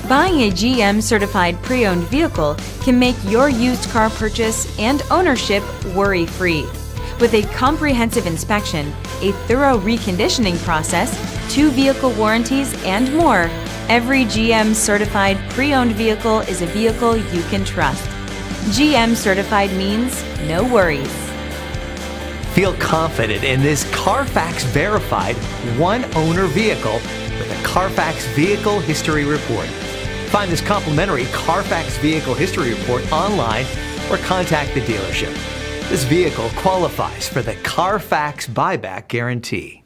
Buying a GM certified pre-owned vehicle can make your used car purchase and ownership worry-free. With a comprehensive inspection, a thorough reconditioning process, 2 vehicle warranties, and more, every GM certified pre-owned vehicle is a vehicle you can trust. GM certified means no worries. Feel confident in this Carfax verified one-owner vehicle with a Carfax Vehicle History Report. Find this complimentary Carfax Vehicle History Report online or contact the dealership. This vehicle qualifies for the Carfax Buyback Guarantee.